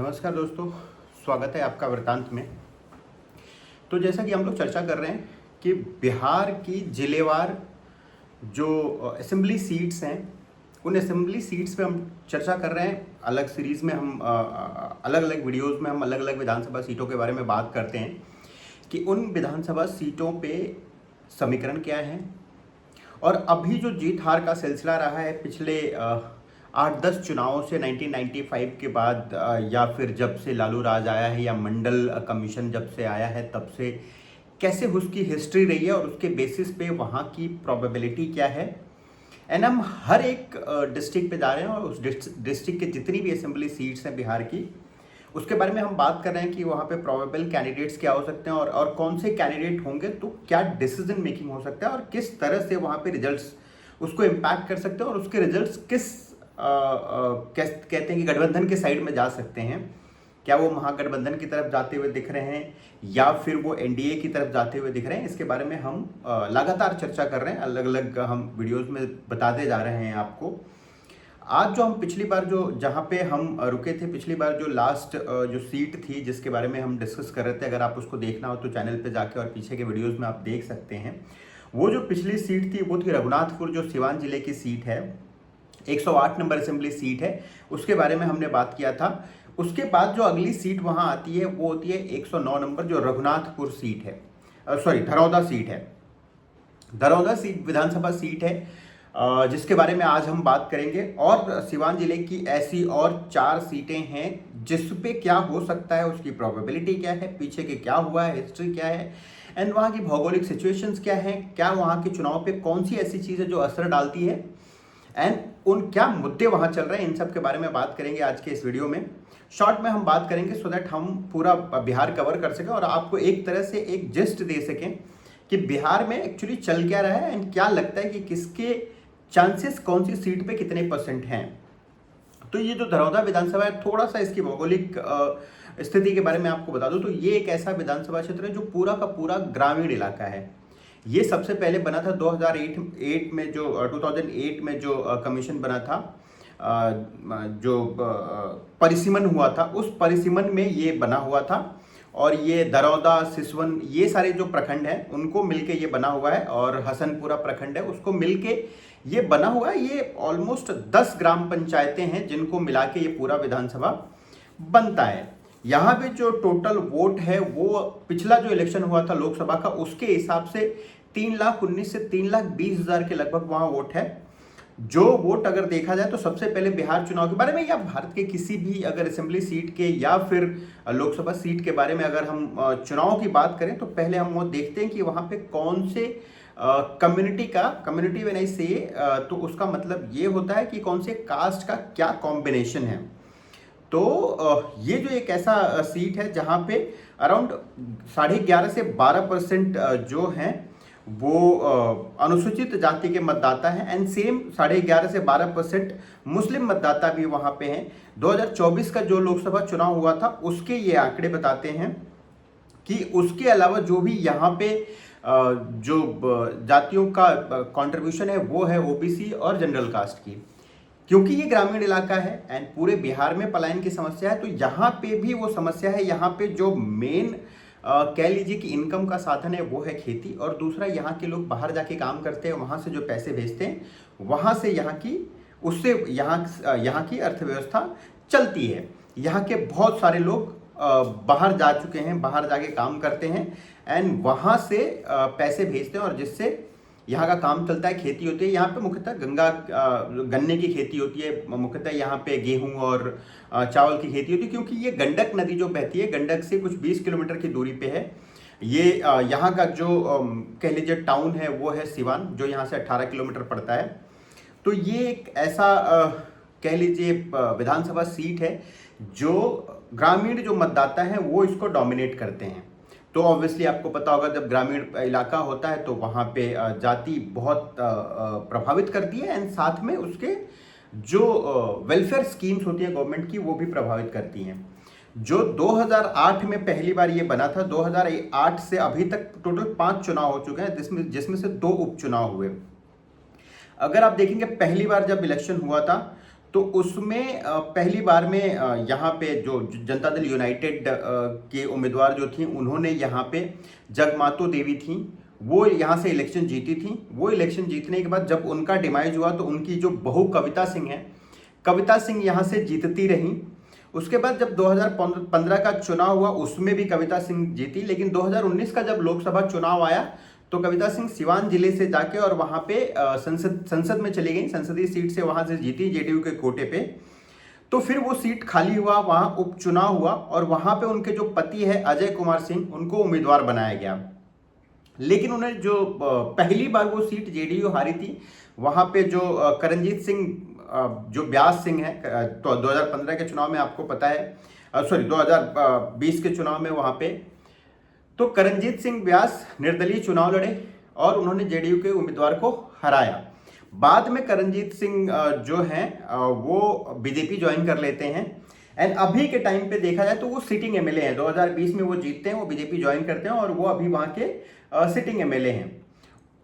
नमस्कार दोस्तों, स्वागत है आपका वृतांत में। तो जैसा कि हम लोग चर्चा कर रहे हैं कि बिहार की जिलेवार जो असेंबली सीट्स हैं, उन असेंबली सीट्स पे हम चर्चा कर रहे हैं। अलग सीरीज़ में हम अलग अलग वीडियोस में हम अलग अलग विधानसभा सीटों के बारे में बात करते हैं कि उन विधानसभा सीटों पे समीकरण क्या है। और अभी जो जीत हार का सिलसिला रहा है पिछले 8-10 चुनावों से 1995 के बाद, या फिर जब से लालू राज आया है या मंडल कमीशन जब से आया है तब से कैसे उसकी हिस्ट्री रही है और उसके बेसिस पे वहाँ की प्रोबेबिलिटी क्या है। एंड हम हर एक डिस्ट्रिक्ट पे जा रहे हैं और उस डिस्ट्रिक्ट के जितनी भी असेंबली सीट्स हैं बिहार की, उसके बारे में हम बात कर रहे हैं कि वहाँ पे प्रोबेबल कैंडिडेट्स क्या हो सकते हैं और कौन से कैंडिडेट होंगे तो क्या डिसीजन मेकिंग हो सकता है और किस तरह से वहाँ पे रिजल्ट्स उसको इम्पैक्ट कर सकते हैं और उसके रिजल्ट्स किस कहते हैं कि गठबंधन के साइड में जा सकते हैं। क्या वो महागठबंधन की तरफ जाते हुए दिख रहे हैं या फिर वो एनडीए की तरफ जाते हुए दिख रहे हैं। इसके बारे में हम लगातार चर्चा कर रहे हैं, अलग अलग हम वीडियोस में बताते जा रहे हैं आपको। आज जो हम पिछली बार जो जहाँ पे हम रुके थे, पिछली बार जो लास्ट जो सीट थी जिसके बारे में हम डिस्कस कर रहे थे, अगर आप उसको देखना हो तो चैनल पे जाके और पीछे के वीडियोस में आप देख सकते हैं। वो जो पिछली सीट थी वो थी रघुनाथपुर, जो सिवान जिले की सीट है, 108 नंबर असेंबली सीट है, उसके बारे में हमने बात किया था। उसके बाद जो अगली सीट वहाँ आती है वो होती है 109 नंबर, जो रघुनाथपुर सीट है, धरौदा सीट है। धरौदा सीट विधानसभा सीट है जिसके बारे में आज हम बात करेंगे। और सिवान जिले की ऐसी और 4 सीटें हैं जिस पे क्या हो सकता है, उसकी प्रोबेबिलिटी क्या है, पीछे के क्या हुआ है, हिस्ट्री क्या है, एंड वहाँ की भौगोलिक सिचुएशंस क्या है, क्या वहाँ के चुनाव पे कौन सी ऐसी चीज़ है जो असर डालती है, एंड उन क्या मुद्दे वहाँ चल रहे हैं, इन सब के बारे में बात करेंगे आज के इस वीडियो में। शॉर्ट में हम बात करेंगे सो दैट हम पूरा बिहार कवर कर सकें और आपको एक तरह से एक जिस्ट दे सकें कि बिहार में एक्चुअली चल क्या रहा है एंड क्या लगता है कि किसके चांसेस कौन सी सीट पे कितने % हैं। तो ये जो धरौदा विधानसभा है, थोड़ा सा इसकी भौगोलिक स्थिति के बारे में आपको बता दूं तो ये एक ऐसा विधानसभा क्षेत्र है जो पूरा का पूरा ग्रामीण इलाका है। ये सबसे पहले बना था 2008 में, जो 2008 में जो कमीशन बना था, जो परिसीमन हुआ था, उस परिसीमन में ये बना हुआ था। और ये दरौदा, सिसवन, ये सारे जो प्रखंड हैं उनको मिलके ये बना हुआ है, और हसनपुरा प्रखंड है उसको मिलके ये बना हुआ है। ये ऑलमोस्ट 10 ग्राम पंचायतें हैं जिनको मिला के ये पूरा विधानसभा बनता है। यहाँ पे जो टोटल वोट है वो पिछला जो इलेक्शन हुआ था लोकसभा का, उसके हिसाब से 3,19,000 से 3,20,000 के लगभग वहाँ वोट है। जो वोट अगर देखा जाए तो सबसे पहले बिहार चुनाव के बारे में या भारत के किसी भी अगर असेंबली सीट के या फिर लोकसभा सीट के बारे में अगर हम चुनाव की बात करें तो पहले हम वो देखते हैं कि वहाँ पे कौन से कम्युनिटी में नहीं से, तो उसका मतलब ये होता है कि कौन से कास्ट का क्या कॉम्बिनेशन है। तो ये जो एक ऐसा सीट है जहाँ पे अराउंड 11.5 से 12% जो हैं वो अनुसूचित जाति के मतदाता हैं, एंड सेम 11.5 से 12% मुस्लिम मतदाता भी वहाँ पे हैं। 2024 का जो लोकसभा चुनाव हुआ था उसके ये आंकड़े बताते हैं कि उसके अलावा जो भी यहाँ पे जो जातियों का कंट्रीब्यूशन है वो है ओबीसी और जनरल कास्ट की। क्योंकि ये ग्रामीण इलाका है एंड पूरे बिहार में पलायन की समस्या है, तो यहाँ पे भी वो समस्या है। यहाँ पे जो मेन कह लीजिए कि इनकम का साधन है वो है खेती, और दूसरा यहाँ के लोग बाहर जाके काम करते हैं, वहाँ से जो पैसे भेजते हैं वहाँ से यहाँ की अर्थव्यवस्था चलती है। यहाँ के बहुत सारे लोग बाहर जा चुके हैं, बाहर जाके काम करते हैं एंड वहाँ से पैसे भेजते हैं, और जिससे यहाँ का काम चलता है। खेती होती है यहाँ पे, मुख्यतः गन्ने की खेती होती है, मुख्यतः यहाँ पे गेहूं और चावल की खेती होती है, क्योंकि ये गंडक नदी जो बहती है, गंडक से कुछ 20 किलोमीटर की दूरी पे है। ये यहाँ का जो कह लीजिए टाउन है वो है सिवान, जो यहाँ से 18 किलोमीटर पड़ता है। तो ये एक ऐसा कह लीजिए विधानसभा सीट है जो ग्रामीण जो मतदाता हैं वो इसको डोमिनेट करते हैं। तो ऑब्वियसली आपको पता होगा जब ग्रामीण इलाका होता है तो वहाँ पे जाति बहुत प्रभावित करती है, एंड साथ में उसके जो वेलफेयर स्कीम्स होती है गवर्नमेंट की वो भी प्रभावित करती हैं। जो 2008 में पहली बार ये बना था, 2008 से अभी तक टोटल 5 चुनाव हो चुके हैं, जिसमें से 2 उपचुनाव हुए। अगर आप देखेंगे पहली बार जब इलेक्शन हुआ था तो उसमें पहली बार में यहाँ पे जो जनता दल यूनाइटेड के उम्मीदवार जो थी, उन्होंने यहाँ पे जगमातो देवी थी, वो यहाँ से इलेक्शन जीती थी। वो इलेक्शन जीतने के बाद जब उनका डिमाइज हुआ तो उनकी जो बहू कविता सिंह है, कविता सिंह यहाँ से जीतती रही। उसके बाद जब 2015 का चुनाव हुआ उसमें भी कविता सिंह जीती, लेकिन 2019 का जब लोकसभा चुनाव आया तो कविता सिंह सिवान जिले से जाके और वहाँ पे संसद में चली गई, संसदीय सीट से वहाँ से जीती जेडीयू के कोटे पे। तो फिर वो सीट खाली हुआ, वहाँ उपचुनाव हुआ और वहाँ पे उनके जो पति है अजय कुमार सिंह, उनको उम्मीदवार बनाया गया। लेकिन उन्हें जो पहली बार वो सीट जेडीयू हारी थी, वहाँ पे जो करणजीत सिंह जो व्यास सिंह है, तो 2015 के चुनाव में आपको पता है, सॉरी 2020 के चुनाव में वहाँ पे तो करणजीत सिंह व्यास निर्दलीय चुनाव लड़े और उन्होंने जेडीयू के उम्मीदवार को हराया। बाद में करणजीत सिंह जो हैं वो बीजेपी ज्वाइन कर लेते हैं एंड अभी के टाइम पे देखा जाए तो वो सिटिंग एमएलए हैं। 2020 में वो जीतते हैं, वो बीजेपी ज्वाइन करते हैं और वो अभी वहाँ के सिटिंग एमएलए हैं।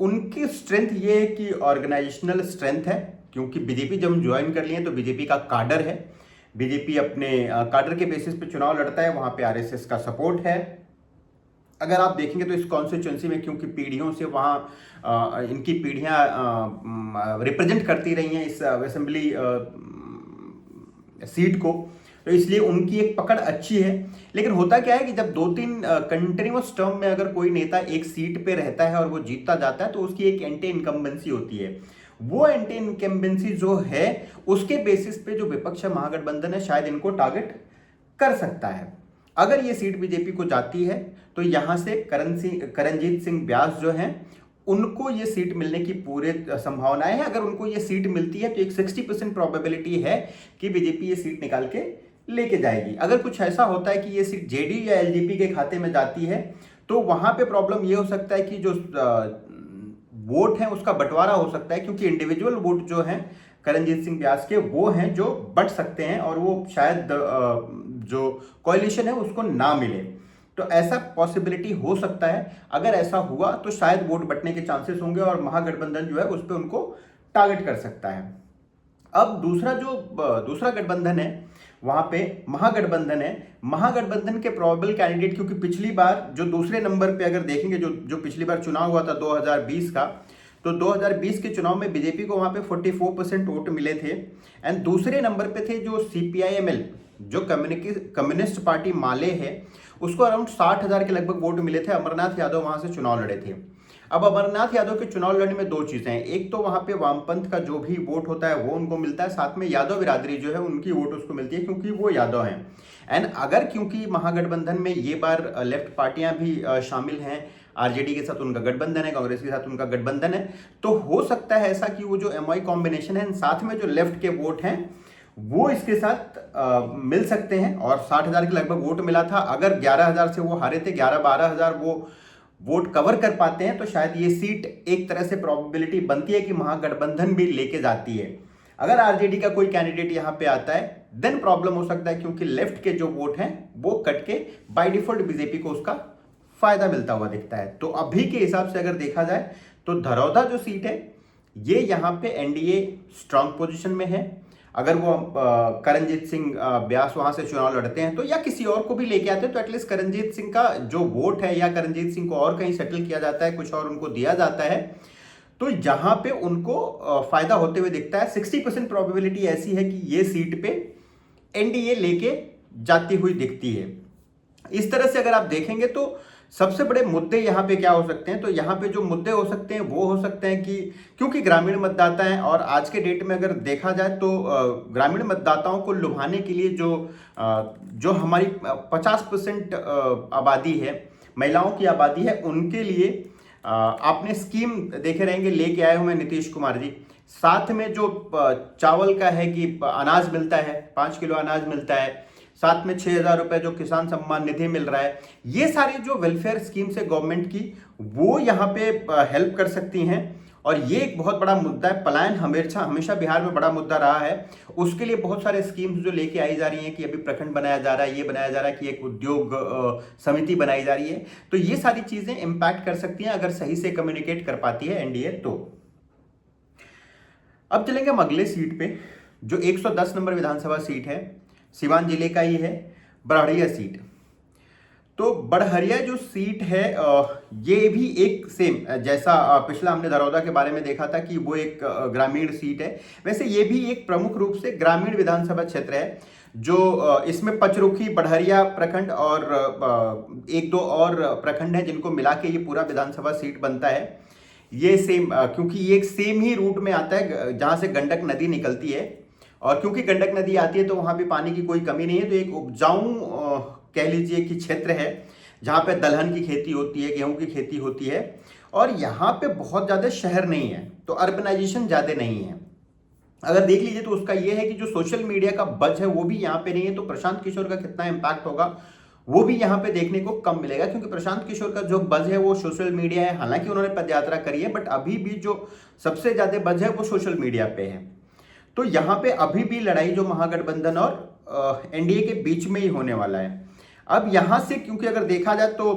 उनकी स्ट्रेंथ ये है कि ऑर्गेनाइजेशनल स्ट्रेंथ है, क्योंकि बीजेपी जब ज्वाइन कर लिए तो बीजेपी का काडर है, बीजेपी अपने काडर के बेसिस पे चुनाव लड़ता है, वहाँ पे आरएसएस का सपोर्ट है। अगर आप देखेंगे तो इस कॉन्स्टिट्यूंसी में क्योंकि पीढ़ियों से वहाँ इनकी पीढ़ियाँ रिप्रेजेंट करती रही हैं इस असेंबली सीट को, तो इसलिए उनकी एक पकड़ अच्छी है। लेकिन होता क्या है कि जब 2-3 कंटिन्यूअस टर्म में अगर कोई नेता एक सीट पे रहता है और वो जीतता जाता है तो उसकी एक एंटी इनकम्बेंसी होती है। वो एंटी इनकम्बेंसी जो है उसके बेसिस पे जो विपक्ष महागठबंधन है शायद इनको टारगेट कर सकता है। अगर ये सीट बीजेपी को जाती है तो यहाँ से करणजीत सिंह व्यास जो हैं उनको ये सीट मिलने की पूरे संभावनाएं हैं। अगर उनको ये सीट मिलती है तो एक 60% प्रोबेबिलिटी है कि बीजेपी ये सीट निकाल के लेके जाएगी। अगर कुछ ऐसा होता है कि ये सीट जेडीयू या एलजेपी के खाते में जाती है तो वहां पे प्रॉब्लम ये हो सकता है कि जो वोट है उसका बंटवारा हो सकता है, क्योंकि इंडिविजुअल वोट जो है करणजीत सिंह व्यास के वो हैं जो बट सकते हैं और वो शायद जो कोalition है उसको ना मिले। तो ऐसा पॉसिबिलिटी हो सकता है। अगर ऐसा हुआ तो शायद वोट बटने के चांसेस होंगे और महागठबंधन जो है उस पर उनको टारगेट कर सकता है। अब दूसरा गठबंधन है वहां पे महागठबंधन है। महागठबंधन के प्रोबेबल कैंडिडेट, क्योंकि पिछली बार जो दूसरे नंबर पे अगर देखेंगे जो पिछली बार चुनाव हुआ था 2020 का, तो 2020 के चुनाव में बीजेपी को वहां पे 44% वोट मिले थे एंड दूसरे नंबर पे थे जो सीपीआईएमएल जो कम्युनिस्ट पार्टी माले है, उसको अराउंड 60,000 के लगभग वोट मिले थे। अमरनाथ यादव वहां से चुनाव लड़े थे। अब अमरनाथ यादव के चुनाव लड़ने में 2 चीजें हैं, एक तो वहां पे वामपंथ का जो भी वोट होता है वो उनको मिलता है, साथ में यादव बिरादरी जो है उनकी वोट उसको मिलती है क्योंकि वो यादव हैं। एंड अगर क्योंकि महागठबंधन में ये बार लेफ्ट पार्टियां भी शामिल हैं, आरजेडी के साथ उनका गठबंधन है, कांग्रेस के साथ उनका गठबंधन है, तो हो सकता है ऐसा कि वो जो एमआई कॉम्बिनेशन है साथ में जो लेफ्ट के वोट हैं वो इसके साथ मिल सकते हैं। और 60,000 के लगभग वोट मिला था। अगर 11,000 से वो हारे थे, 11-12,000 वो वोट कवर कर पाते हैं तो शायद ये सीट एक तरह से प्रोबेबिलिटी बनती है कि महागठबंधन भी लेके जाती है। अगर आरजेडी का कोई कैंडिडेट यहाँ पे आता है देन प्रॉब्लम हो सकता है, क्योंकि लेफ्ट के जो वोट हैं वो कट के बाय डिफॉल्ट बीजेपी को उसका फायदा मिलता हुआ दिखता है। तो अभी के हिसाब से अगर देखा जाए तो धरौदा जो सीट है ये यहाँ पे एनडीए स्ट्रांग पोजीशन में है। अगर वो करणजीत सिंह व्यास वहां से चुनाव लड़ते हैं तो या किसी और को भी लेके आते हैं तो एटलीस्ट करणजीत सिंह का जो वोट है या करणजीत सिंह को और कहीं सेटल किया जाता है, कुछ और उनको दिया जाता है, तो जहां पे उनको फायदा होते हुए दिखता है। 60% प्रोबेबिलिटी ऐसी है कि ये सीट पे एनडीए लेके जाती हुई दिखती है। इस तरह से अगर आप देखेंगे तो सबसे बड़े मुद्दे यहाँ पे क्या हो सकते हैं, तो यहाँ पे जो मुद्दे हो सकते हैं वो हो सकते हैं कि क्योंकि ग्रामीण मतदाता हैं और आज के डेट में अगर देखा जाए तो ग्रामीण मतदाताओं को लुभाने के लिए जो हमारी 50% आबादी है, महिलाओं की आबादी है, उनके लिए आपने स्कीम देखे रहेंगे लेके आए हुए नीतीश कुमार जी। साथ में जो चावल का है कि अनाज मिलता है, 5 किलो अनाज मिलता है, साथ में 6,000 रुपए जो किसान सम्मान निधि मिल रहा है, ये सारी जो वेलफेयर स्कीम्स है गवर्नमेंट की वो यहाँ पे हेल्प कर सकती हैं। और ये एक बहुत बड़ा मुद्दा है। पलायन हमेशा बिहार में बड़ा मुद्दा रहा है। उसके लिए बहुत सारे स्कीम्स जो लेके आई जा रही हैं कि अभी प्रखंड बनाया जा रहा है, ये बनाया जा रहा है कि एक उद्योग समिति बनाई जा रही है, तो ये सारी चीजें इंपैक्ट कर सकती हैं अगर सही से कम्युनिकेट कर पाती है एनडीए तो। अब चलेंगे हम अगले सीट पे जो 110 नंबर विधानसभा सीट है, सिवान जिले का ही है, बड़हरिया सीट। तो बड़हरिया जो सीट है ये भी एक सेम जैसा पिछला हमने दरौदा के बारे में देखा था कि वो एक ग्रामीण सीट है, वैसे ये भी एक प्रमुख रूप से ग्रामीण विधानसभा क्षेत्र है, जो इसमें पचरुखी, बड़हरिया प्रखंड और एक दो और प्रखंड है जिनको मिला के ये पूरा विधानसभा सीट बनता है। ये सेम क्योंकि ये एक सेम ही रूट में आता है जहाँ से गंडक नदी निकलती है, और क्योंकि गंडक नदी आती है तो वहाँ भी पानी की कोई कमी नहीं है। तो एक उपजाऊ कह लीजिए कि क्षेत्र है जहाँ पे दलहन की खेती होती है, गेहूं की खेती होती है, और यहाँ पे बहुत ज़्यादा शहर नहीं है, तो अर्बनाइजेशन ज़्यादा नहीं है। अगर देख लीजिए तो उसका ये है कि जो सोशल मीडिया का बज है वो भी यहाँ पे नहीं है, तो प्रशांत किशोर का कितना इम्पैक्ट होगा वो भी यहाँ पे देखने को कम मिलेगा, क्योंकि प्रशांत किशोर का जो बज है वो सोशल मीडिया है। हालांकि उन्होंने पदयात्रा करी है, बट अभी भी जो सबसे ज़्यादा बज है वो सोशल मीडिया पे है। तो यहाँ पे अभी भी लड़ाई जो महागठबंधन और एनडीए के बीच में ही होने वाला है। अब यहाँ से क्योंकि अगर देखा जाए तो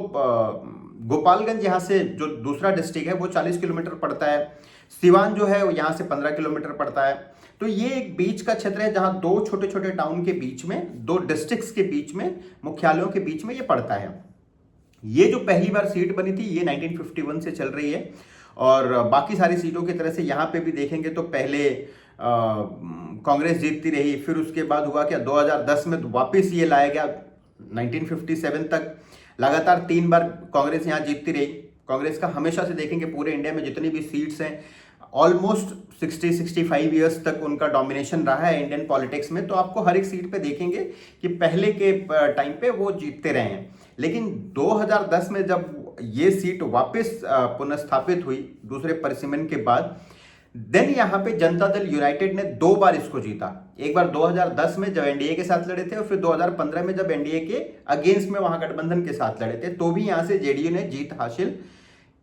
गोपालगंज यहाँ से जो दूसरा डिस्ट्रिक्ट है वो 40 किलोमीटर पड़ता है, सिवान जो है यहाँ से 15 किलोमीटर पड़ता है। तो ये एक बीच का क्षेत्र है जहाँ दो छोटे छोटे टाउन के बीच में, दो डिस्ट्रिक्ट्स के बीच में, मुख्यालयों के बीच में ये पड़ता है। ये जो पहली बार सीट बनी थी ये 1951 से चल रही है, और बाकी सारी सीटों की तरह से यहाँ पे भी देखेंगे तो पहले कांग्रेस जीतती रही, फिर उसके बाद हुआ क्या 2010 में वापस ये लाया गया 1957 तक, लगातार 3 बार कांग्रेस यहाँ जीतती रही। कांग्रेस का हमेशा से देखेंगे पूरे इंडिया में जितनी भी सीट्स हैं ऑलमोस्ट 60-65 ईयर्स तक उनका डोमिनेशन रहा है इंडियन पॉलिटिक्स में। तो आपको हर एक सीट पे देखेंगे कि पहले के टाइम पे वो जीतते रहे हैं। लेकिन 2010 में जब ये सीट वापस पुनर्स्थापित हुई दूसरे परिसीमन के बाद, देन यहाँ पे जनता दल यूनाइटेड ने 2 बार इसको जीता। एक बार 2010 में जब एनडीए के साथ लड़े थे, और फिर 2015 में जब एनडीए के अगेंस्ट में महागठबंधन के साथ लड़े थे, तो भी यहाँ से जेडीयू ने जीत हासिल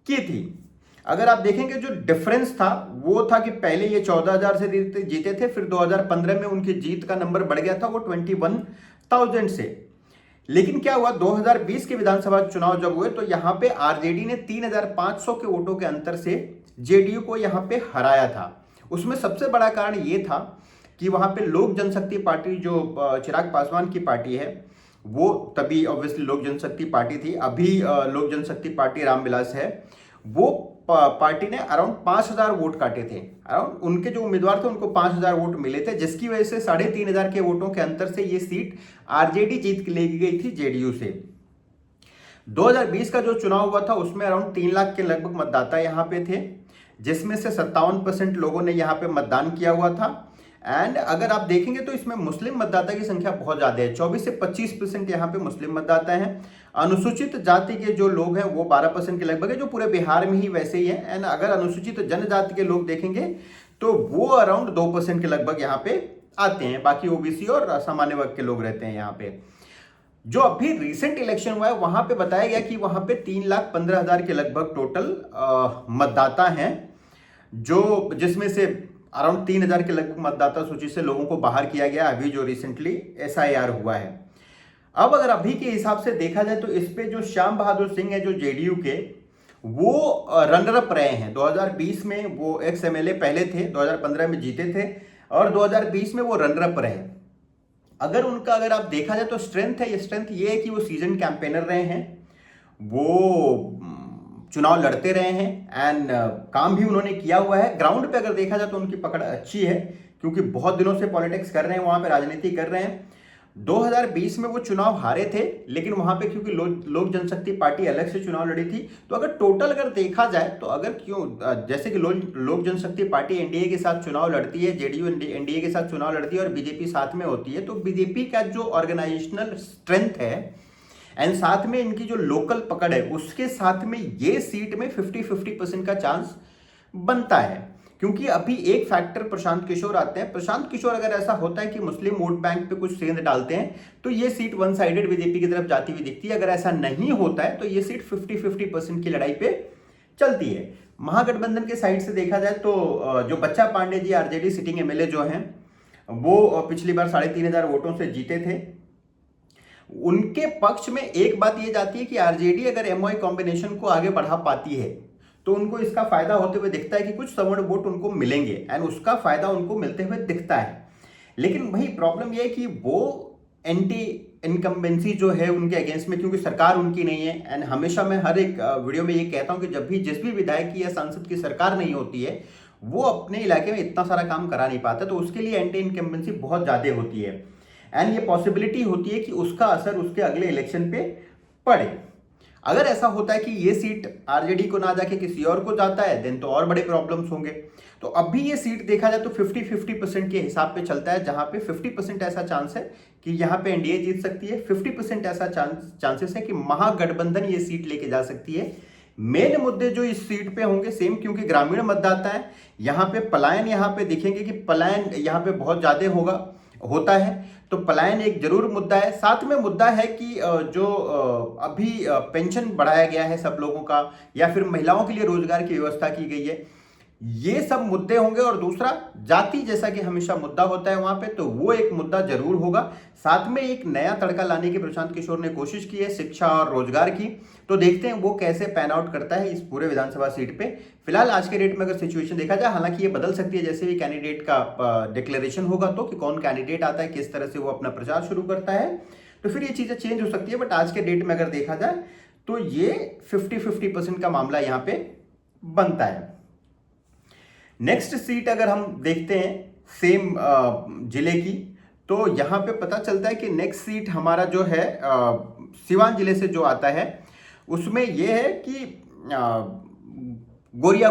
की थी। अगर आप देखेंगे जो डिफरेंस था वो था कि पहले ये 14,000 से जीते थे, फिर 2015 में उनकी जीत का नंबर बढ़ गया था वो 21,000 से। लेकिन क्या हुआ 2020 के विधानसभा चुनाव जब हुए तो यहाँ पे आरजेडी ने 3,500 के वोटों के अंतर से जेडीयू को यहाँ पे हराया था। उसमें सबसे बड़ा कारण ये था कि वहाँ पे लोक जनशक्ति पार्टी जो चिराग पासवान की पार्टी है, वो तभी ऑब्वियसली लोक जनशक्ति पार्टी थी, अभी लोक जनशक्ति पार्टी रामविलास है, वो पार्टी ने अराउंड 5,000 वोट काटे थे। अराउंड उनके जो उम्मीदवार थे उनको 5,000 वोट मिले थे, जिसकी वजह से 3,500 के वोटों के अंतर से ये सीट आरजेडी जीत के ले गई थी जेडीयू से। 2020 का जो चुनाव हुआ था उसमें अराउंड 3 लाख के लगभग मतदाता यहाँ पे थे, जिसमें से 57% लोगों ने यहाँ पे मतदान किया हुआ था। एंड अगर आप देखेंगे तो इसमें मुस्लिम मतदाता की संख्या बहुत ज़्यादा है, 24 से 25% यहाँ पे मुस्लिम मतदाता हैं। अनुसूचित जाति के जो लोग हैं वो 12% के लगभग है, जो पूरे बिहार में ही वैसे ही है। एंड अगर अनुसूचित जनजाति के लोग देखेंगे तो वो अराउंड 2% के लगभग यहाँ पे आते हैं, बाकी ओबीसी और सामान्य वर्ग के लोग रहते हैं यहाँ पे। जो अभी रिसेंट इलेक्शन हुआ है वहां पे बताया गया कि वहां पे 3,15,000 के लगभग टोटल मतदाता हैं, जो जिसमें से अराउंड 3,000 के लगभग मतदाता सूची से लोगों को बाहर किया गया अभी जो रिसेंटली एसआईआर हुआ है। अब अगर अभी के हिसाब से देखा जाए तो इस पे जो श्याम बहादुर सिंह है जो जेडीयू के, वो रनर अप रहे हैं। 2020 में वो एक्स एमएलए पहले थे, 2015 में जीते थे, और 2020 में वो रनर अप रहे। अगर आप देखा जाए तो स्ट्रेंथ ये है कि वो सीजन कैंपेनर रहे हैं, वो चुनाव लड़ते रहे हैं, एंड काम भी उन्होंने किया हुआ है। ग्राउंड पे अगर देखा जाए तो उनकी पकड़ अच्छी है, क्योंकि बहुत दिनों से पॉलिटिक्स कर रहे हैं, वहां पे राजनीति कर रहे हैं। 2020 में वो चुनाव हारे थे, लेकिन वहां पे क्योंकि लोक जनशक्ति पार्टी अलग से चुनाव लड़ी थी, तो अगर टोटल अगर देखा जाए तो जैसे कि लोक जनशक्ति पार्टी एनडीए के साथ चुनाव लड़ती है, जेडीयू एनडीए के साथ चुनाव लड़ती है, और बीजेपी साथ में होती है, तो बीजेपी का जो ऑर्गेनाइजेशनल स्ट्रेंथ है एंड साथ में इनकी जो लोकल पकड़ है, उसके साथ में ये सीट में 50-50% का चांस बनता है। क्योंकि अभी एक फैक्टर प्रशांत किशोर आते हैं। प्रशांत किशोर अगर ऐसा होता है कि मुस्लिम वोट बैंक पे कुछ सेंध डालते हैं तो ये सीट वन साइडेड बीजेपी की तरफ जाती हुई दिखती है। अगर ऐसा नहीं होता है तो ये सीट 50-50% की लड़ाई पे चलती है। महागठबंधन के साइड से देखा जाए तो जो बच्चा Pandey ji RJD sitting MLA जो हैं, वो पिछली बार 3,500 वोटों से जीते थे। उनके पक्ष में एक बात ये जाती है कि आरजेडी अगर एमओआई कॉम्बिनेशन को आगे बढ़ा पाती है तो उनको इसका फायदा होते हुए दिखता है कि कुछ सवर्ण वोट उनको मिलेंगे, एंड उसका फायदा उनको मिलते हुए दिखता है। लेकिन वही प्रॉब्लम ये है कि वो एंटी इनकम्बेंसी जो है उनके अगेंस्ट में, क्योंकि सरकार उनकी नहीं है। एंड हमेशा मैं हर एक वीडियो में ये कहता हूं कि जब भी जिस भी विधायक की या सांसद की सरकार नहीं होती है, वो अपने इलाके में इतना सारा काम करा नहीं पाता, तो उसके लिए एंटी इनकम्बेंसी बहुत ज़्यादा होती है। एंड ये पॉसिबिलिटी होती है कि उसका असर उसके अगले इलेक्शन पे पड़े। अगर ऐसा होता है कि ये सीट आरजेडी को ना जाके किसी और को जाता है, देन तो और बड़े प्रॉब्लम्स होंगे। तो अभी ये सीट देखा जाए तो 50-50% के हिसाब पे चलता है, जहां पे 50% ऐसा चांस है कि यहाँ पे एनडीए जीत सकती है, 50% ऐसा चांसेस है कि महागठबंधन ये सीट लेके जा सकती है। मेन मुद्दे जो इस सीट पे होंगे सेम, क्योंकि ग्रामीण मतदाता है, यहाँ पे पलायन यहाँ पे दिखेंगे कि पलायन यहाँ पे बहुत ज्यादा होता है, तो पलायन एक जरूर मुद्दा है। साथ में मुद्दा है कि जो अभी पेंशन बढ़ाया गया है सब लोगों का, या फिर महिलाओं के लिए रोजगार की व्यवस्था की गई है, ये सब मुद्दे होंगे। और दूसरा जाति, जैसा कि हमेशा मुद्दा होता है वहां पे, तो वो एक मुद्दा जरूर होगा। साथ में एक नया तड़का लाने की प्रशांत किशोर ने कोशिश की है, शिक्षा और रोजगार की, तो देखते हैं वो कैसे पैन आउट करता है इस पूरे विधानसभा सीट पे। फिलहाल आज के डेट में अगर सिचुएशन देखा जाए, हालांकि ये बदल सकती है जैसे भी कैंडिडेट का डिक्लेरेशन होगा, तो कि कौन कैंडिडेट आता है, किस तरह से वो अपना प्रचार शुरू करता है, तो फिर ये चीजें चेंज हो सकती है। बट आज के डेट में अगर देखा जाए तो ये 50-50% का मामला यहाँ पे बनता है। नेक्स्ट सीट अगर हम देखते हैं सेम जिले की, तो यहां पे पता चलता है कि नेक्स्ट सीट हमारा जो है सिवान जिले से जो आता है, उसमें यह है कि गोरिया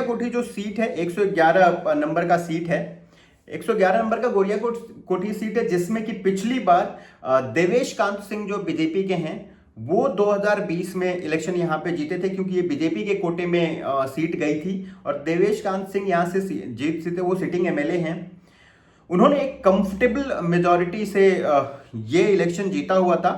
कोठी जो सीट है 111 नंबर का सीट है, 111 नंबर का गोरिया कोठी सीट है, जिसमें कि पिछली बार देवेश कांत सिंह जो बीजेपी के हैं वो 2020 में इलेक्शन यहाँ पे जीते थे, क्योंकि ये बीजेपी के कोटे में सीट गई थी और देवेश कांत सिंह यहाँ से जीत से थे, वो सिटिंग एमएलए हैं। उन्होंने एक कंफर्टेबल मेजॉरिटी से ये इलेक्शन जीता हुआ था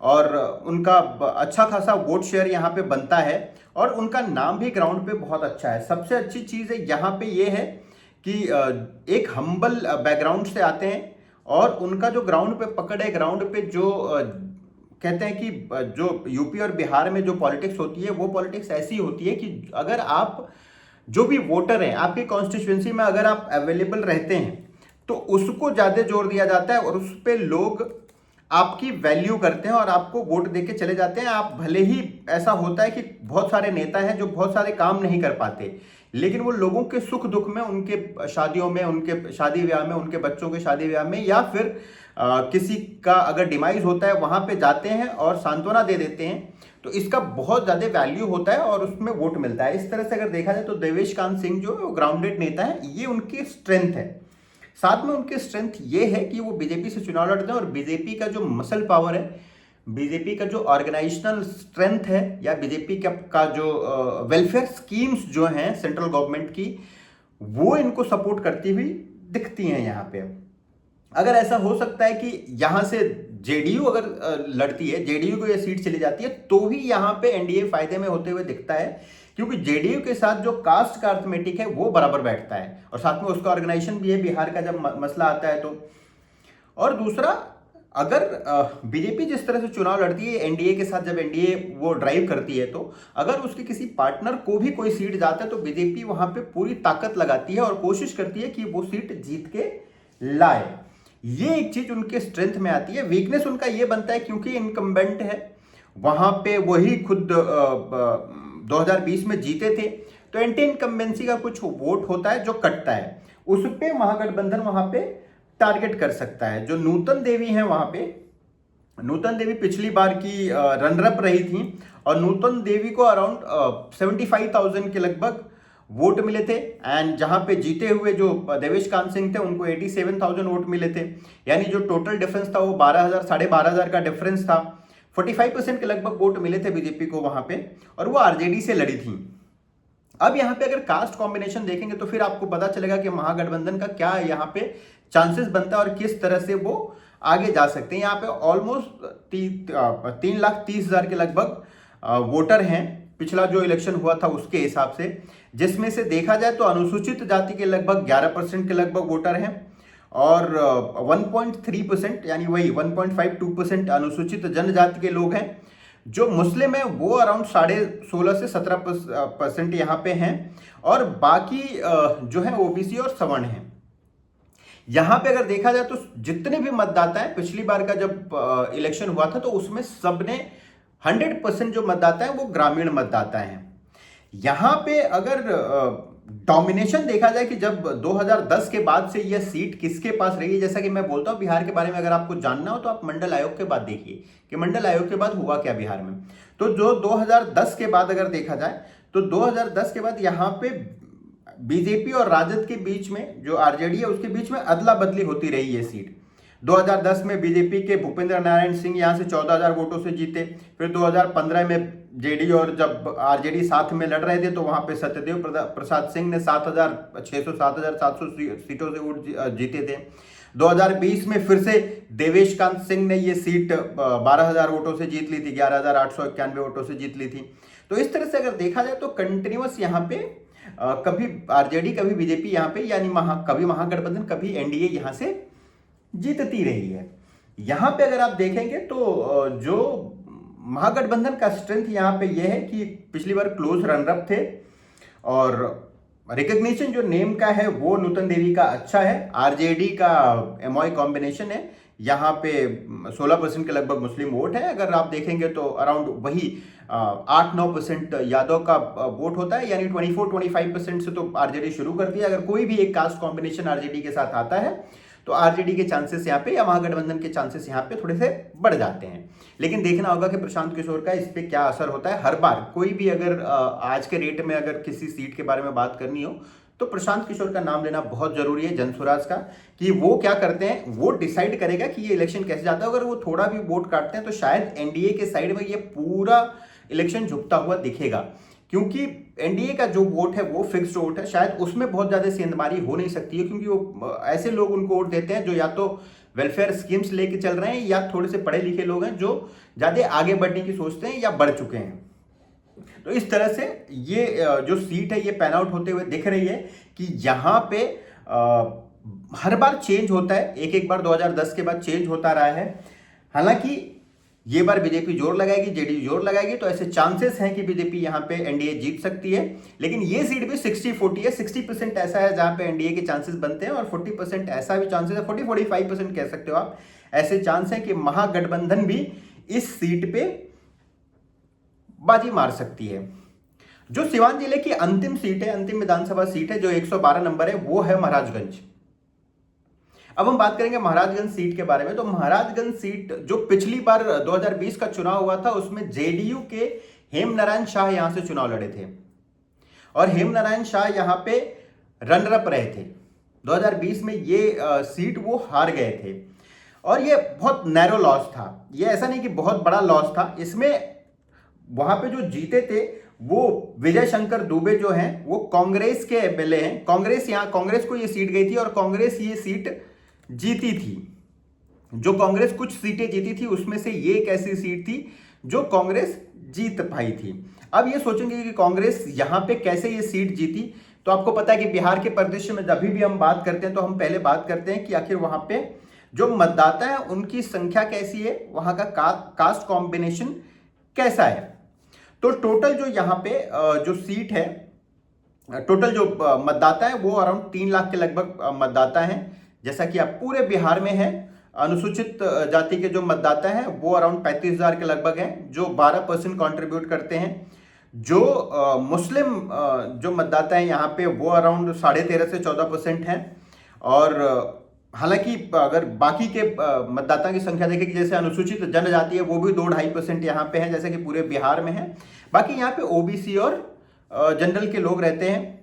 और उनका अच्छा खासा वोट शेयर यहाँ पे बनता है और उनका नाम भी ग्राउंड पे बहुत अच्छा है। सबसे अच्छी चीज़ है यहाँ पे ये है कि एक हम्बल बैकग्राउंड से आते हैं और उनका जो ग्राउंड पे पकड़ है, ग्राउंड पे जो कहते हैं कि जो यूपी और बिहार में जो पॉलिटिक्स होती है, वो पॉलिटिक्स ऐसी होती है कि अगर आप जो भी वोटर हैं आपकी कॉन्स्टिट्यूएंसी में अगर आप अवेलेबल रहते हैं तो उसको ज़्यादा जोर दिया जाता है और उस पर लोग आपकी वैल्यू करते हैं और आपको वोट देके चले जाते हैं। आप भले ही ऐसा होता है कि बहुत सारे नेता हैं जो बहुत सारे काम नहीं कर पाते, लेकिन वो लोगों के सुख दुख में, उनके शादियों में, उनके शादी ब्याह में, उनके बच्चों के शादी ब्याह में, या फिर किसी का अगर डिमाइज होता है वहां पे जाते हैं और सांत्वना दे देते हैं। तो इसका बहुत ज़्यादा वैल्यू होता है और उसमें वोट मिलता है। इस तरह से अगर देखा जाए तो देवेश कांत सिंह जो ग्राउंडेड नेता है, ये उनकी स्ट्रेंथ है। साथ में उनकी स्ट्रेंथ ये है कि वो बीजेपी से चुनाव लड़ते हैं और बीजेपी का जो मसल पावर है, बीजेपी का जो ऑर्गेनाइजेशनल स्ट्रेंथ है, या बीजेपी का जो वेलफेयर स्कीम्स जो हैं सेंट्रल गवर्नमेंट की, वो इनको सपोर्ट करती हुई दिखती हैं यहाँ पे। अगर ऐसा हो सकता है कि यहाँ से जेडीयू अगर लड़ती है, जेडीयू को ये सीट चली जाती है, तो भी यहाँ पे एनडीए फायदे में होते हुए दिखता है, क्योंकि जेडीयू के साथ जो कास्ट का अर्थमेटिक है वो बराबर बैठता है और साथ में उसका ऑर्गेनाइजेशन भी है बिहार का जब मसला आता है तो। और दूसरा, अगर बीजेपी जिस तरह से चुनाव लड़ती है एनडीए के साथ, जब एनडीए वो ड्राइव करती है, तो अगर उसके किसी पार्टनर को भी कोई सीट जाता है तो बीजेपी वहां पे पूरी ताकत लगाती है और कोशिश करती है कि वो सीट जीत के लाए। ये एक चीज उनके स्ट्रेंथ में आती है। वीकनेस उनका ये बनता है क्योंकि इनकम्बेंट है वहां पे, वही खुद 2020 में जीते थे, तो एंटी इनकम्बेंसी का कुछ वोट होता है जो कटता है, उस पे महागठबंधन वहां पे टारगेट कर सकता है। जो नूतन देवी हैं वहां पे, नूतन देवी पिछली बार की रनरअप रही थी और नूतन देवी को अराउंड 75,000 के लगभग वोट मिले थे। एंड जहां पे जीते हुए जो देवेश कांत सिंह थे उनको 87,000 वोट मिले थे, यानी जो टोटल डिफरेंस था वो 12,000 12,500 का डिफरेंस था। 45% के लगभग वोट मिले थे बीजेपी को वहां पे और वो आरजेडी से लड़ी थी। अब यहाँ पे अगर कास्ट कॉम्बिनेशन देखेंगे तो फिर आपको पता चलेगा कि महागठबंधन का क्या यहाँ पे चांसेस बनता है और किस तरह से वो आगे जा सकते हैं। यहाँ पे ऑलमोस्ट 3,30,000 के लगभग वोटर हैं पिछला जो इलेक्शन हुआ था उसके हिसाब से, जिसमें से देखा जाए तो अनुसूचित जाति के लगभग 11% के लगभग वोटर हैं और 1.3% यानी वही 1.52% अनुसूचित जनजाति के लोग हैं। जो मुस्लिम है वो अराउंड 16.5 से 17% यहाँ पे हैं और बाकी जो है ओबीसी और सवर्ण हैं। यहां पे अगर देखा जाए तो जितने भी मतदाता हैं, पिछली बार का जब इलेक्शन हुआ था तो उसमें सबने 100% जो मतदाता हैं वो ग्रामीण मतदाता हैं। यहां पे अगर डोमिनेशन देखा जाए कि जब 2010 के बाद से यह सीट किसके पास रही है, जैसा कि मैं बोलता हूं बिहार के बारे में अगर आपको जानना हो तो आप मंडल आयोग के बाद देखिए कि मंडल आयोग के बाद हुआ क्या बिहार में। तो जो 2010 के बाद अगर देखा जाए तो 2010 के बाद यहां पे बीजेपी और राजद के बीच में, जो आरजेडी है उसके बीच में अदला बदली होती रही है सीट। 2010 में बीजेपी के भूपेंद्र नारायण सिंह यहां से 14,000 वोटों से जीते। फिर 2015 में जेडी और जब आरजेडी साथ में लड़ रहे थे तो वहां पे सत्यदेव प्रसाद सिंह ने 7,600 7,700 सीटों से वोट जीते थे। 2020 में फिर से देवेश कांत सिंह ने ये सीट 12,000 वोटों से जीत ली थी, 11,891 वोटों से जीत ली थी। तो इस तरह से अगर देखा जाए तो कंटिन्यूअस यहाँ पे कभी आरजेडी कभी बीजेपी यहाँ पे, यानी कभी महागठबंधन कभी एनडीए यहाँ से जीतती रही है। यहां पे अगर आप देखेंगे तो जो महागठबंधन का स्ट्रेंथ यहां पे यह है कि पिछली बार क्लोज रनरअप थे और रिकग्निशन जो नेम का है वो नूतन देवी का अच्छा है। आरजेडी का एमओआई कॉम्बिनेशन है, यहाँ पे 16% के लगभग मुस्लिम वोट है। अगर आप देखेंगे तो अराउंड वही 8-9% यादव का वोट होता है, यानी 24-25% से तो आरजेडी शुरू करती है। अगर कोई भी एक कास्ट कॉम्बिनेशन आरजेडी के साथ आता है तो आरजेडी के चांसेस यहाँ पे या महागठबंधन के चांसेस यहाँ पे थोड़े से बढ़ जाते हैं। लेकिन देखना होगा कि प्रशांत किशोर का इस पे क्या असर होता है। हर बार कोई भी अगर आज के रेट में अगर किसी सीट के बारे में बात करनी हो तो प्रशांत किशोर का नाम लेना बहुत जरूरी है जनसुराज का, कि वो क्या करते हैं, वो डिसाइड करेगा कि ये इलेक्शन कैसे जाता है। अगर वो थोड़ा भी वोट काटते हैं तो शायद एनडीए के साइड में ये पूरा इलेक्शन झुकता हुआ दिखेगा, क्योंकि एनडीए का जो वोट है वो फिक्स्ड वोट है। शायद उसमें बहुत ज्यादा सेंधमारी हो नहीं सकती है, क्योंकि वो ऐसे लोग उनको वोट देते हैं जो या तो वेलफेयर स्कीम्स लेके चल रहे हैं या थोड़े से पढ़े लिखे लोग हैं जो ज्यादा आगे बढ़ने की सोचते हैं या बढ़ चुके हैं। तो इस तरह से ये जो सीट है ये पैन आउट होते हुए दिख रही है कि यहाँ पे हर बार चेंज होता है, एक बार 2010 के बाद चेंज होता रहा है। हालांकि ये बार बीजेपी जोर लगाएगी, जेडीयू जोर लगाएगी, तो ऐसे चांसेस हैं कि बीजेपी यहाँ पे एनडीए जीत सकती है। लेकिन ये सीट भी 60-40 है। 60% ऐसा है जहां पे एनडीए के चांसेस बनते हैं और 40% ऐसा भी चांसेस है, 40-45% कह सकते हो आप, ऐसे चांस है कि महागठबंधन भी इस सीट पे बाजी मार सकती है। जो सिवान जिले की अंतिम सीट है, अंतिम विधानसभा सीट है जो 112 नंबर है, वो है महाराजगंज। अब हम बात करेंगे महाराजगंज सीट के बारे में। तो महाराजगंज सीट जो पिछली बार 2020 का चुनाव हुआ था उसमें जेडीयू के हेमनारायण शाह यहां से चुनाव लड़े थे और हेमनारायण शाह यहां पे रनर अप रहे थे। 2020 में ये सीट वो हार गए थे और ये बहुत नैरो लॉस था। ये ऐसा नहीं कि बहुत बड़ा लॉस था। इसमें वहां पे जो जीते थे वो विजय शंकर दुबे जो हैं वो कांग्रेस के एमएलए हैं। कांग्रेस को ये सीट गई थी और कांग्रेस ये सीट जीती थी। जो कांग्रेस कुछ सीटें जीती थी उसमें से ये एक ऐसी सीट थी जो कांग्रेस जीत पाई थी। अब ये सोचेंगे कि कांग्रेस यहां पे कैसे ये सीट जीती, तो आपको पता है कि बिहार के परिदृश्य में जब भी हम बात करते हैं तो हम पहले बात करते हैं कि आखिर वहां पे जो मतदाता है उनकी संख्या कैसी है, वहां का कास्ट कॉम्बिनेशन कैसा है। तो टोटल जो यहाँ पे जो सीट है, टोटल जो मतदाता है वो अराउंड 3 लाख के लगभग मतदाता हैं। जैसा कि आप पूरे बिहार में है, अनुसूचित जाति के जो मतदाता हैं वो अराउंड 35,000 के लगभग हैं, जो 12% कंट्रीब्यूट करते हैं। जो मुस्लिम जो मतदाता हैं यहाँ पे वो अराउंड 13.5 से 14% हैं। और हालांकि अगर बाकी के मतदाता की संख्या देखें कि जैसे अनुसूचित जनजाति है वो भी 2-2.5% यहाँ पे है, जैसे कि पूरे बिहार में है। बाकी यहाँ पे ओबीसी और जनरल के लोग रहते हैं।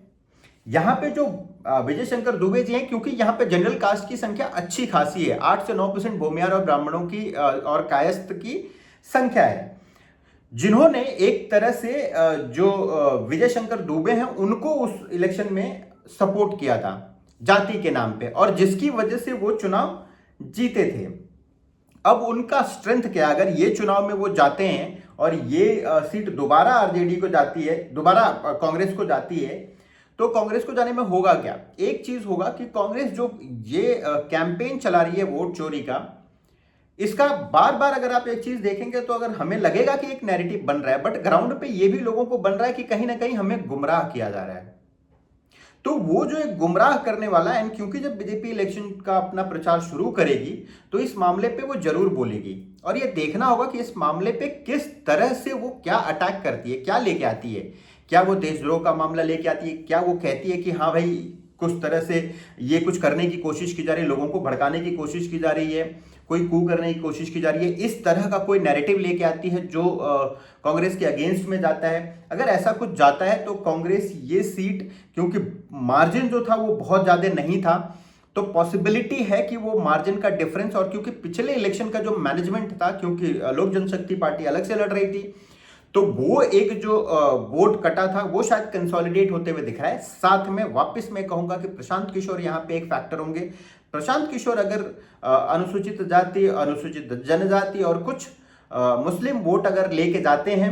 यहाँ पे जो विजय शंकर दुबे जी हैं, क्योंकि यहाँ पे जनरल कास्ट की संख्या अच्छी खासी है, 8 से 9% भूमियार और ब्राह्मणों की और कायस्थ की संख्या है, जिन्होंने एक तरह से जो विजय शंकर दुबे हैं उनको उस इलेक्शन में सपोर्ट किया था जाति के नाम पे, और जिसकी वजह से वो चुनाव जीते थे। अब उनका स्ट्रेंथ क्या, अगर ये चुनाव में वो जाते हैं और ये सीट दोबारा आरजेडी को जाती है, दोबारा कांग्रेस को जाती है, तो कांग्रेस को जाने में होगा क्या। एक चीज होगा कि कांग्रेस जो ये कैंपेन चला रही है वोट चोरी का, इसका बार बार अगर आप एक चीज देखेंगे तो अगर हमें लगेगा कि एक नैरेटिव बन रहा है, बट ग्राउंड पे ये भी लोगों को बन रहा है कि कहीं ना कहीं हमें गुमराह किया जा रहा है। तो वो जो एक गुमराह करने वाला है, क्योंकि जब बीजेपी इलेक्शन का अपना प्रचार शुरू करेगी तो इस मामले पे वो जरूर बोलेगी, और ये देखना होगा कि इस मामले पे किस तरह से वो क्या अटैक करती है, क्या लेके आती है। क्या वो देशद्रोह का मामला लेके आती है, क्या वो कहती है कि हाँ भाई कुछ तरह से ये कुछ करने की कोशिश की जा रही है, लोगों को भड़काने की कोशिश की जा रही है, कोई कू करने की कोशिश की जा रही है, इस तरह का कोई नैरेटिव लेके आती है जो कांग्रेस के अगेंस्ट में जाता है। अगर ऐसा कुछ जाता है तो कांग्रेस ये सीट, क्योंकि मार्जिन जो था वो बहुत ज़्यादा नहीं था, तो पॉसिबिलिटी है कि वो मार्जिन का डिफरेंस, और क्योंकि पिछले इलेक्शन का जो मैनेजमेंट था, क्योंकि लोक जनशक्ति पार्टी अलग से लड़ रही थी, तो वो एक जो वोट कटा था वो शायद कंसोलिडेट होते हुए दिख रहा है। साथ में वापस मैं कहूंगा कि प्रशांत किशोर यहाँ पे एक फैक्टर होंगे। प्रशांत किशोर अगर अनुसूचित जाति, अनुसूचित जनजाति और कुछ मुस्लिम वोट अगर लेके जाते हैं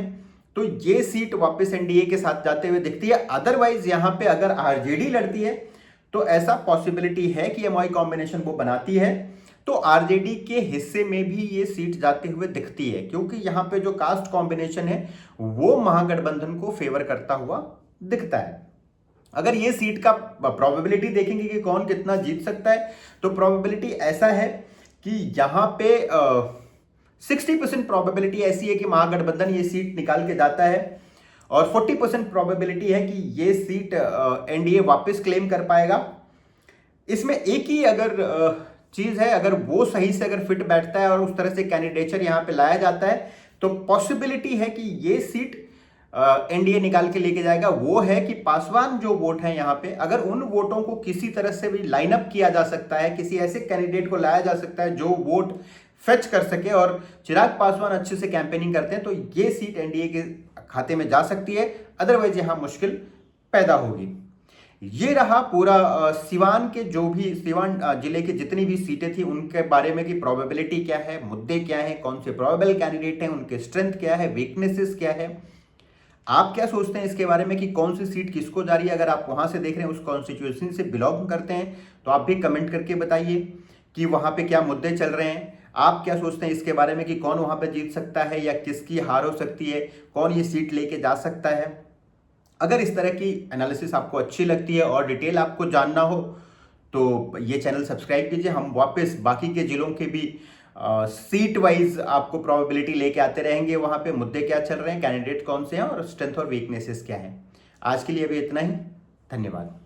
तो ये सीट वापस एनडीए के साथ जाते हुए दिखती है। अदरवाइज यहाँ पे अगर आरजेडी लड़ती है तो ऐसा पॉसिबिलिटी है कि एमआई कॉम्बिनेशन वो बनाती है, तो आरजेडी के हिस्से में भी ये सीट जाते हुए दिखती है, क्योंकि यहाँ पे जो कास्ट कॉम्बिनेशन है वो महागठबंधन को फेवर करता हुआ दिखता है। अगर ये सीट का प्रोबेबिलिटी देखेंगे कि कौन कितना जीत सकता है, तो प्रोबेबिलिटी ऐसा है कि यहाँ पे 60% प्रोबेबिलिटी ऐसी है कि महागठबंधन ये सीट निकाल के जाता है, और 40% प्रोबेबिलिटी है कि ये सीट एनडीए वापस क्लेम कर पाएगा। इसमें एक ही अगर चीज है, अगर वो सही से अगर फिट बैठता है और उस तरह से कैंडिडेचर यहाँ पे लाया जाता है, तो पॉसिबिलिटी है कि ये सीट एनडीए निकाल के लेके जाएगा। वो है कि पासवान जो वोट है यहाँ पे, अगर उन वोटों को किसी तरह से भी लाइन अप किया जा सकता है, किसी ऐसे कैंडिडेट को लाया जा सकता है जो वोट फेच कर सके, और चिराग पासवान अच्छे से कैंपेनिंग करते हैं, तो ये सीट एनडीए के खाते में जा सकती है। अदरवाइज यहाँ मुश्किल पैदा होगी। ये रहा पूरा सिवान के जो भी सिवान जिले के जितनी भी सीटें थी उनके बारे में कि प्रोबेबिलिटी क्या है, मुद्दे क्या हैं, कौन से प्रोबेबल कैंडिडेट हैं, उनके स्ट्रेंथ क्या है, वीकनेसेस क्या है। आप क्या सोचते हैं इसके बारे में कि कौन सी सीट किसको जा रही है? अगर आप वहां से देख रहे हैं, उस कॉन्स्टिट्यूएंसी से बिलोंग करते हैं, तो आप भी कमेंट करके बताइए कि वहां पे क्या मुद्दे चल रहे हैं। आप क्या सोचते हैं इसके बारे में कि कौन वहां पे जीत सकता है या किसकी हार हो सकती है, कौन ये सीट लेके जा सकता है। अगर इस तरह की एनालिसिस आपको अच्छी लगती है और डिटेल आपको जानना हो तो ये चैनल सब्सक्राइब कीजिए। हम वापस बाकी के जिलों के भी सीट वाइज आपको प्रोबेबिलिटी लेके आते रहेंगे, वहाँ पे मुद्दे क्या चल रहे हैं, कैंडिडेट कौन से हैं और स्ट्रेंथ और वीकनेसेस क्या हैं। आज के लिए अभी इतना ही। धन्यवाद।